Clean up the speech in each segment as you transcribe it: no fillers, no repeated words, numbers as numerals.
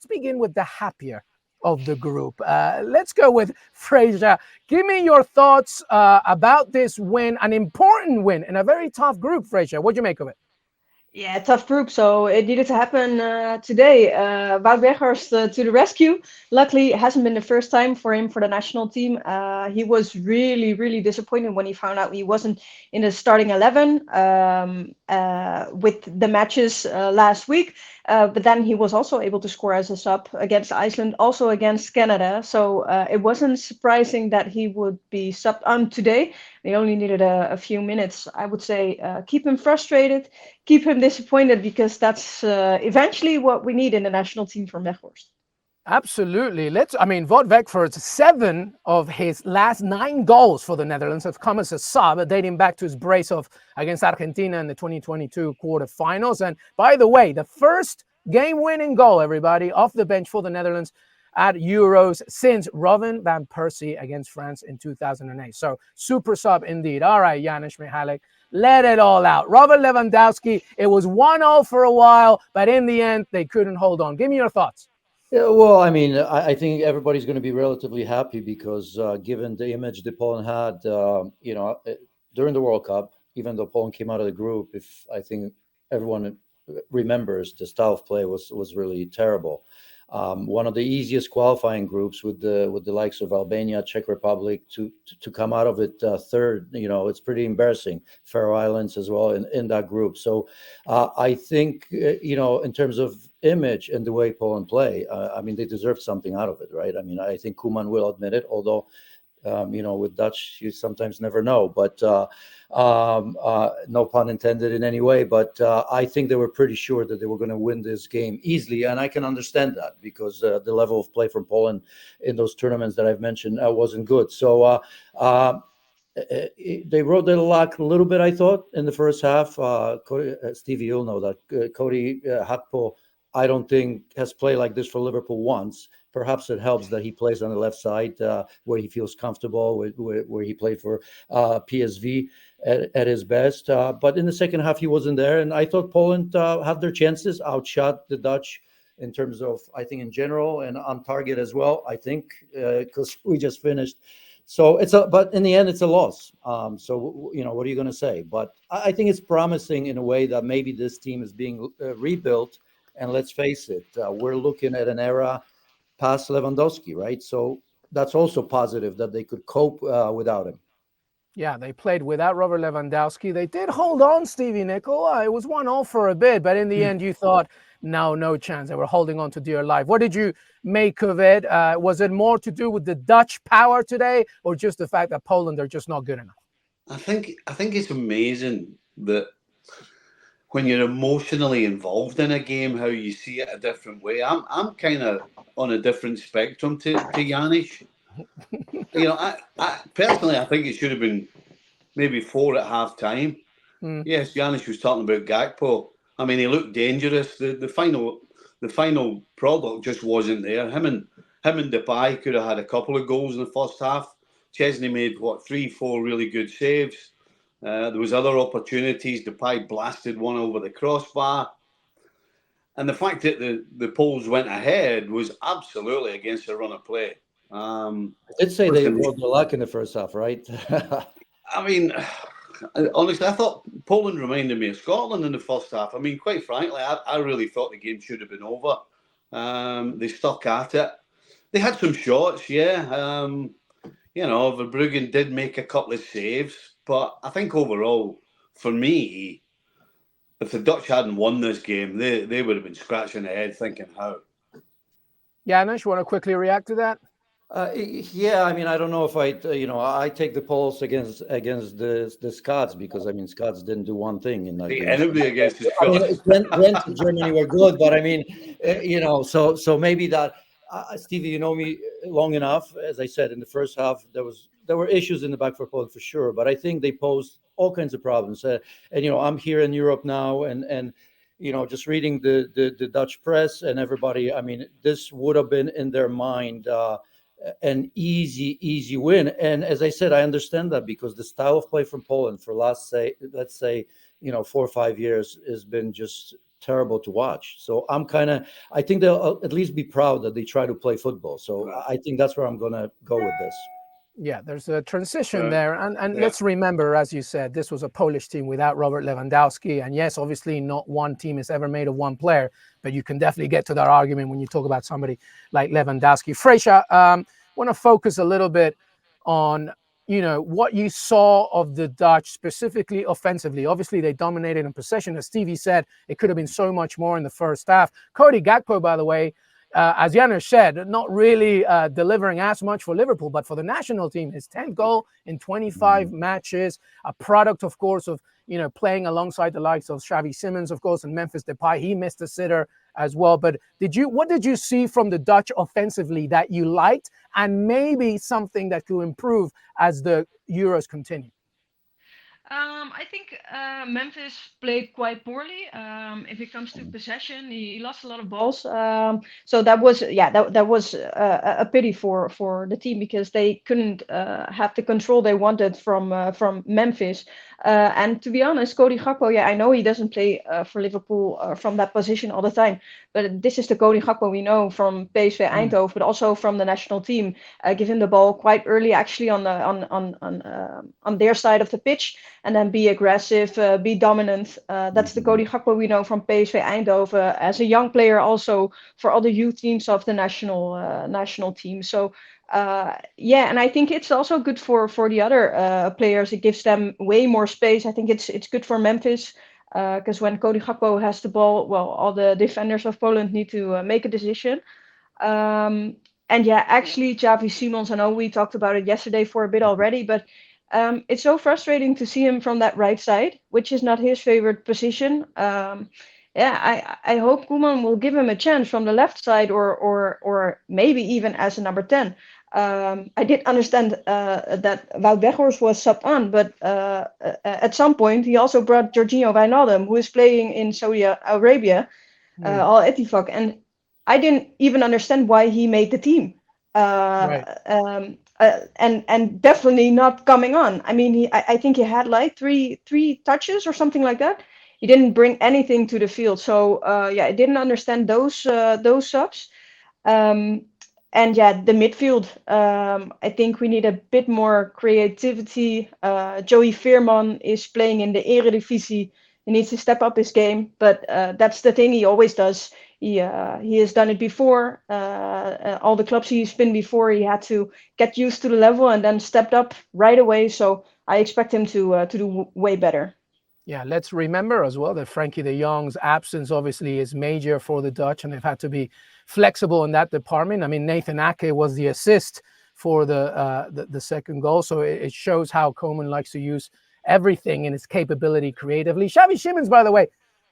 let's begin with the happier of the group. Let's go with Fresia. Give me your thoughts about this win, an important win in a very tough group, Fresia. What do you make of it? Yeah, tough group. So it needed to happen today. Wout Weghorst to the rescue. Luckily, it hasn't been the first time for him for the national team. He was really, really disappointed when he found out he wasn't in the starting 11 with the matches last week. But then he was also able to score as a sub against Iceland, also against Canada. So it wasn't surprising that he would be subbed on today. They only needed a few minutes. I would say keep him frustrated, keep him disappointed, because that's eventually what we need in the national team from Weghorst. Absolutely. Wout Weghorst, 7 of his last 9 goals for the Netherlands have come as a sub, dating back to his brace-off against Argentina in the 2022 quarterfinals. And by the way, the first game-winning goal, everybody, off the bench for the Netherlands at Euros since Robin van Persie against France in 2008. So super sub indeed. All right, Janusz, Michalik, let it all out. Robert Lewandowski, it was 1-0 for a while, but in the end, they couldn't hold on. Give me your thoughts. Yeah, well, I think everybody's going to be relatively happy because given the image that Poland had, during the World Cup, even though Poland came out of the group, if I think everyone remembers, the style of play was really terrible. One of the easiest qualifying groups with the likes of Albania, Czech Republic to come out of it third. It's pretty embarrassing. Faroe Islands as well in that group. So I think in terms of image and the way Poland play, they deserve something out of it, right? I think Koeman will admit it, although with Dutch you sometimes never know, but no pun intended in any way. But I think they were pretty sure that they were going to win this game easily, and I can understand that because the level of play from Poland in those tournaments that I've mentioned wasn't good. So they rode their luck a little bit, I thought, in the first half. Stevie, you'll know that Cody Gakpo, I don't think has played like this for Liverpool once. Perhaps it helps that he plays on the left side where he feels comfortable, where he played for PSV at his best. But in the second half, he wasn't there. And I thought Poland had their chances, outshot the Dutch in terms of, I think, in general and on target as well, I think, because we just finished. So but in the end, it's a loss. So, what are you going to say? But I think it's promising in a way that maybe this team is being rebuilt. And let's face it, we're looking at an era past Lewandowski, right? So that's also positive that they could cope without him. Yeah, they played without Robert Lewandowski. They did hold on, Stevie Nicol. It was 1-0 for a bit, but in the end, you thought, no chance. They were holding on to dear life. What did you make of it? Was it more to do with the Dutch power today, or just the fact that Poland are just not good enough? I think it's amazing that when you're emotionally involved in a game, how you see it a different way. I'm kind of on a different spectrum to Janusz. I personally, I think it should have been maybe 4 at half time. Yes, Janusz was talking about Gakpo. He looked dangerous. The final product just wasn't there. Him and Depay could have had a couple of goals in the first half. Chesney made 3-4 really good saves. There was other opportunities. Depay blasted one over the crossbar. And the fact that the Poles went ahead was absolutely against the run of play. I did say they rode the luck in the first half, right? Honestly, I thought Poland reminded me of Scotland in the first half. Quite frankly, I really thought the game should have been over. They stuck at it. They had some shots, yeah. Verbruggen did make a couple of saves. But I think overall, for me, if the Dutch hadn't won this game, they would have been scratching their head thinking how. Janusz, you want to quickly react to that? Yeah, I don't know if I take the Poles against the Scots because Scots didn't do one thing in that game. Enemy against the Scots. Went to Germany were good, but so maybe that. Stevie, you know me long enough. As I said, in the first half, there were issues in the back for Poland for sure, but I think they posed all kinds of problems. And I'm here in Europe now, and just reading the Dutch press and everybody. This would have been in their mind an easy win. And as I said, I understand that because the style of play from Poland for let's say 4 or 5 years has been just terrible to watch. So I think they'll at least be proud that they try to play football. So I think that's where I'm going to go with this. Yeah, there's a transition there. And let's remember, as you said, this was a Polish team without Robert Lewandowski. And yes, obviously not one team is ever made of one player, but you can definitely get to that argument when you talk about somebody like Lewandowski. Fresia, want to focus a little bit on, what you saw of the Dutch, specifically offensively. Obviously, they dominated in possession. As Stevie said, it could have been so much more in the first half. Cody Gakpo, by the way, as Janusz said, not really delivering as much for Liverpool, but for the national team, his 10th goal in 25 matches, a product, of course, of playing alongside the likes of Xavi Simons, of course, and Memphis Depay. He missed a sitter as well. But what did you see from the Dutch offensively that you liked, and maybe something that could improve as the Euros continue? I think Memphis played quite poorly. If it comes to possession, he lost a lot of balls. So that was a pity for the team, because they couldn't have the control they wanted from Memphis. And to be honest, Cody Gakpo, I know he doesn't play for Liverpool from that position all the time, but this is the Cody Gakpo we know from PSV Eindhoven, but also from the national team. Give him the ball quite early, actually, on their side of the pitch, and then be aggressive, be dominant. That's the Cody Gakpo we know from PSV Eindhoven as a young player, also for other youth teams of the national team. So and I think it's also good for the other players. It gives them way more space. I think it's good for Memphis, because when Cody Gakpo has the ball, well, all the defenders of Poland need to make a decision. And actually, Xavi Simons, I know we talked about it yesterday for a bit already, but it's so frustrating to see him from that right side, which is not his favorite position. I hope Koeman will give him a chance from the left side, or maybe even as a number 10. I did understand that Wout Weghorst was subbed on, but at some point he also brought Jorginho Wijnaldum, who is playing in Saudi Arabia, Al Ettifaq, and I didn't even understand why he made the team. And definitely not coming on. I mean, I think he had like three touches or something like that. He didn't bring anything to the field. So I didn't understand those subs. And the midfield, I think we need a bit more creativity. Joey Veerman is playing in the Eredivisie. He needs to step up his game, but that's the thing he always does. He has done it before. All the clubs he's been before, he had to get used to the level and then stepped up right away. So I expect him to do way better. Yeah, let's remember as well that Frankie de Jong's absence obviously is major for the Dutch, and they've had to be flexible in that department. I mean, Nathan Ake was the assist for the second goal, so it shows how Koeman likes to use everything in his capability creatively. Xavi Simons, by the way,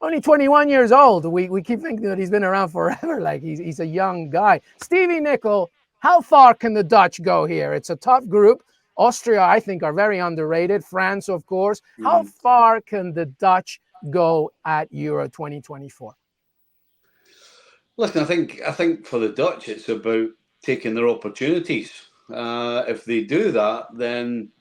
only 21 years old. We keep thinking that he's been around forever, like he's a young guy. Stevie Nicol, how far can the Dutch go here? It's a tough group. Austria, I think, are very underrated. France, of course. How far can the Dutch go at Euro 2024? Listen, I think for the Dutch, it's about taking their opportunities. If they do that, then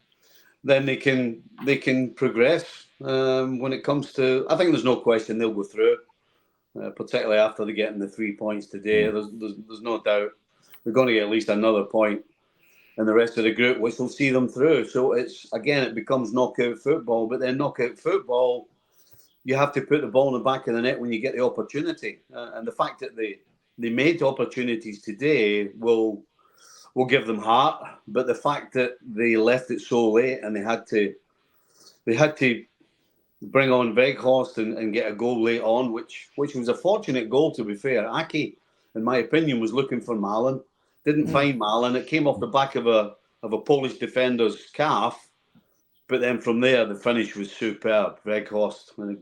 they can progress. When it comes to, I think there's no question they'll go through, particularly after they getting the 3 points today. There's no doubt they're going to get at least another point in the rest of the group, which will see them through. So it becomes knockout football. But then knockout football, you have to put the ball in the back of the net when you get the opportunity. And the fact that they made opportunities today will give them heart. But the fact that they left it so late and they had to bring on Weghorst and get a goal late on, which was a fortunate goal, to be fair. Ake, in my opinion, was looking for Malin. Didn't find Malin. It came off the back of a Polish defender's calf, but then from there the finish was superb. Weghorst and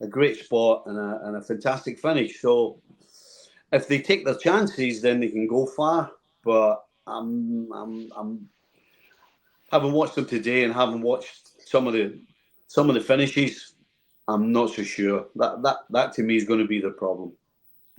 a great spot and a fantastic finish. So if they take their chances, then they can go far. But I'm having watched them today and having watched some of the finishes, I'm not so sure. That to me is going to be the problem.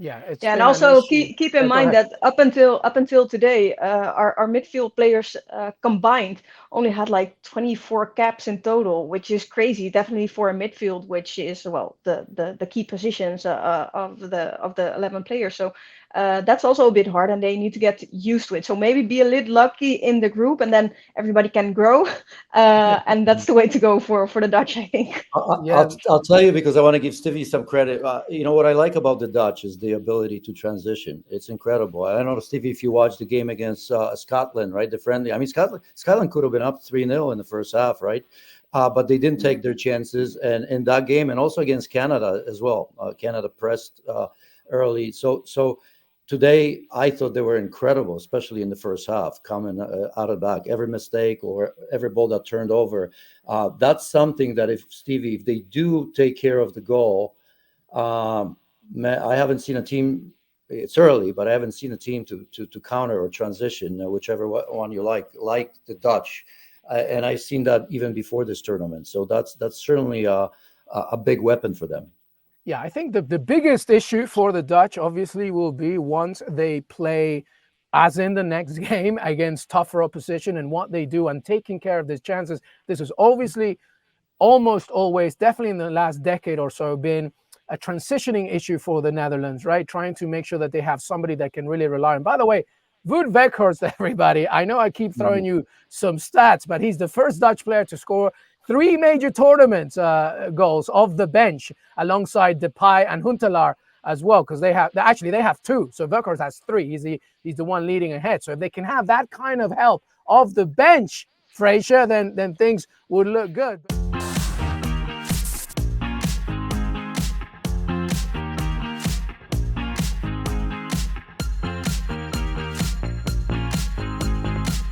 Yeah, it's Yeah, and been an also issue. keep in Go mind ahead. that up until today, our midfield players combined only had like 24 caps in total, which is crazy. Definitely for a midfield, which is well the key positions of the 11 players. So that's also a bit hard, and they need to get used to it. So maybe be a little lucky in the group, and then everybody can grow. And that's the way to go for the Dutch, I think. Yeah, I'll tell you because I want to give Stevie some credit. You know what I like about the Dutch is the ability to transition. It's incredible. I don't know, Stevie, if you watched the game against Scotland, right? The friendly. I mean, Scotland could have been up 3-0 in the first half, right? But they didn't take their chances. And in that game, and also against Canada as well, Canada pressed early. So today, I thought they were incredible, especially in the first half, coming out of back. Every mistake or every ball that turned over. That's something that if they do take care of the goal, I haven't seen a team. It's early, but I haven't seen a team to counter or transition, whichever one you like the Dutch, and I've seen that even before this tournament. So that's certainly a big weapon for them. yeah. I think the biggest issue for the Dutch obviously will be once they play, as in the next game, against tougher opposition, and what they do and taking care of these chances. This is obviously almost always, definitely in the last decade or so, been a transitioning issue for the Netherlands, right? Trying to make sure that they have somebody that can really rely on. By the way, Wout Weghorst, everybody, I know I keep throwing you some stats, but he's the first Dutch player to score 3 major tournaments goals off the bench, alongside Depay and Huntelaar as well, because they have 2. So Weghorst has 3. He's the one leading ahead. So if they can have that kind of help off the bench, Fresia, then things would look good.